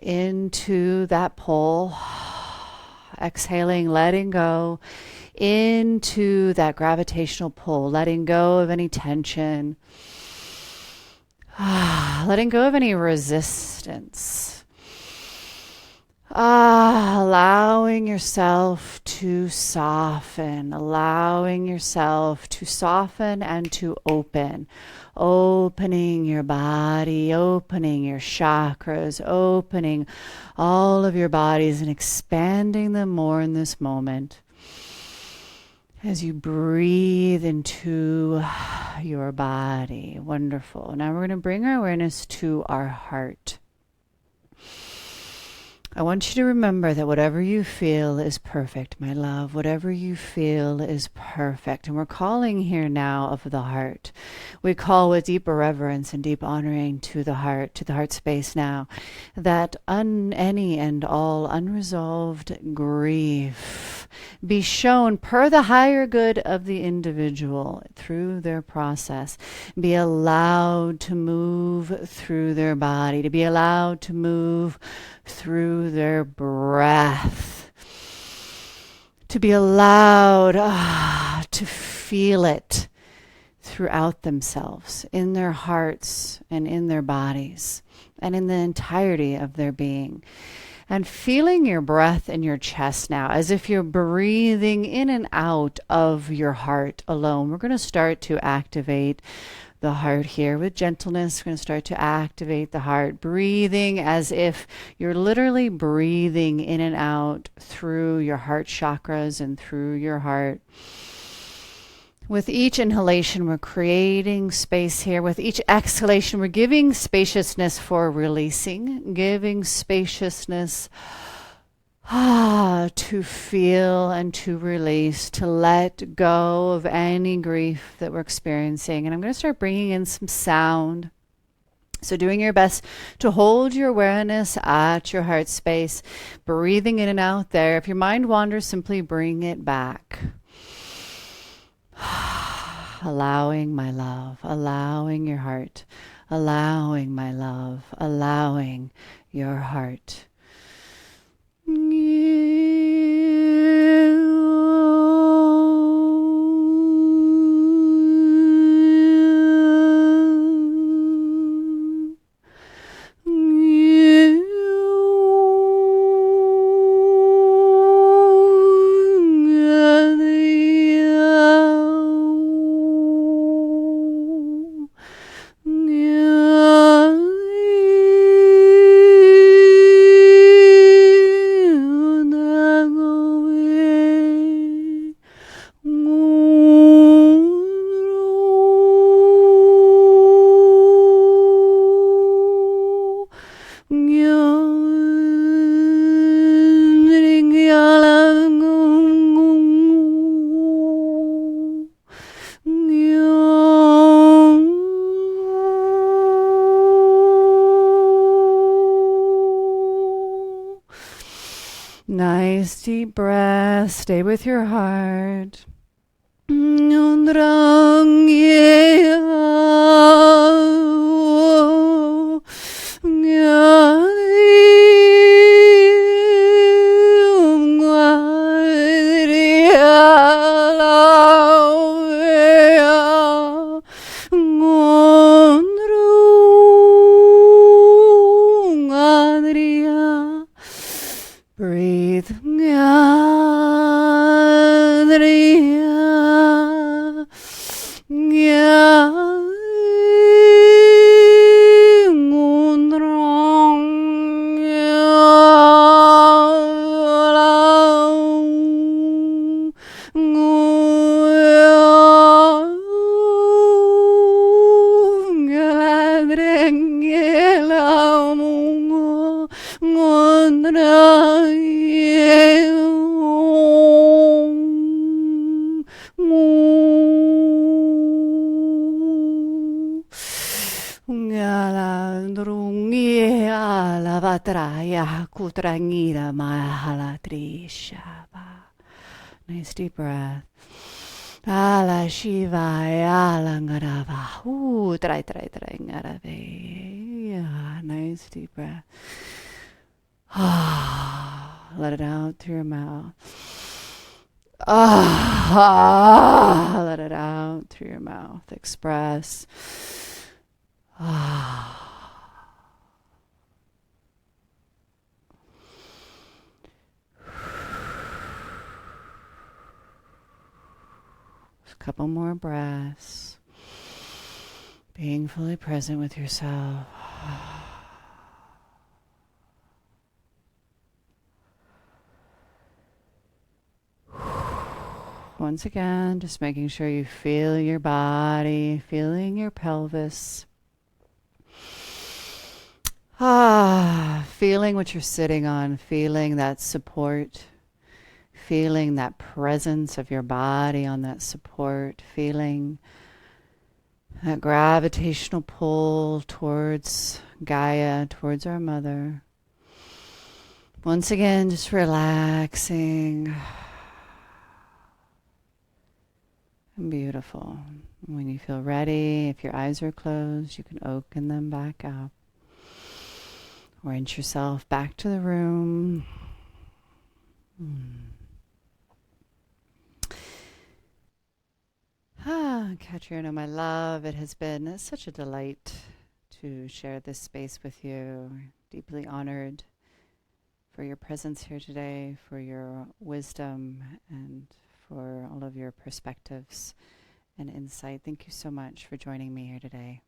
into that pull. Exhaling, letting go into that gravitational pull, letting go of any tension, letting go of any resistance. Allowing yourself to soften, allowing yourself to soften and to open. Opening your body, opening your chakras, opening all of your bodies and expanding them more in this moment. As you breathe into your body. Wonderful. Now we're going to bring our awareness to our heart. I want you to remember that whatever you feel is perfect, my love. Whatever you feel is perfect. And we're calling here now of the heart. We call with deeper reverence and deep honoring to the heart space now, that any and all unresolved grief be shown per the higher good of the individual through their process. Be allowed to move through their body, to be allowed to move through their breath, to be allowed to feel it throughout themselves, in their hearts and in their bodies and in the entirety of their being. And feeling your breath in your chest now, as if you're breathing in and out of your heart alone. We're going to start to activate the heart here with gentleness. We're going to start to activate the heart, breathing as if you're literally breathing in and out through your heart chakras and through your heart. With each inhalation, we're creating space here. With each exhalation, we're giving spaciousness for releasing, giving spaciousness to feel and to release, to let go of any grief that we're experiencing. And I'm going to start bringing in some sound. So doing your best to hold your awareness at your heart space, breathing in and out there. If your mind wanders, simply bring it back. Allowing my love, allowing your heart, allowing my love, allowing your heart. Nice deep breath. Stay with your heart. Breathe. Nice deep breath. Ala Shivaya Langarava. Ooh, try Ngarave. Yeah, nice deep breath. Let it out through your mouth. Let it out through your mouth. Express. A couple more breaths. Being fully present with yourself. Once again, just making sure you feel your body, feeling your pelvis. Feeling what you're sitting on, feeling that support, feeling that presence of your body on that support, feeling that gravitational pull towards Gaia, towards our mother. Once again, just relaxing. Beautiful. When you feel ready, if your eyes are closed, you can open them back up. Or inch yourself back to the room. Katrina, my love, it has been such a delight to share this space with you. Deeply honored for your presence here today, for your wisdom, and for all of your perspectives and insight. Thank you so much for joining me here today.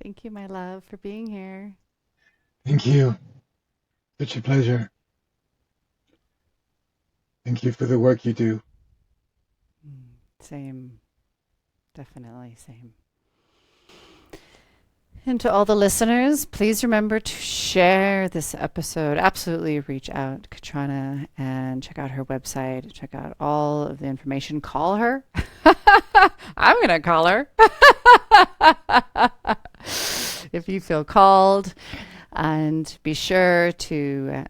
Thank you, my love, for being here. Thank you. Such a pleasure. Thank you for the work you do. Same. Definitely same. And to all the listeners, please remember to share this episode. Absolutely reach out to Katrina and check out her website. Check out all of the information. Call her. I'm going to call her if you feel called. And be sure to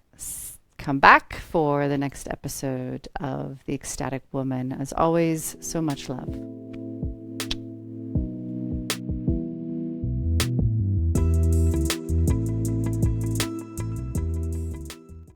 come back for the next episode of The Ecstatic Woman. As always, so much love.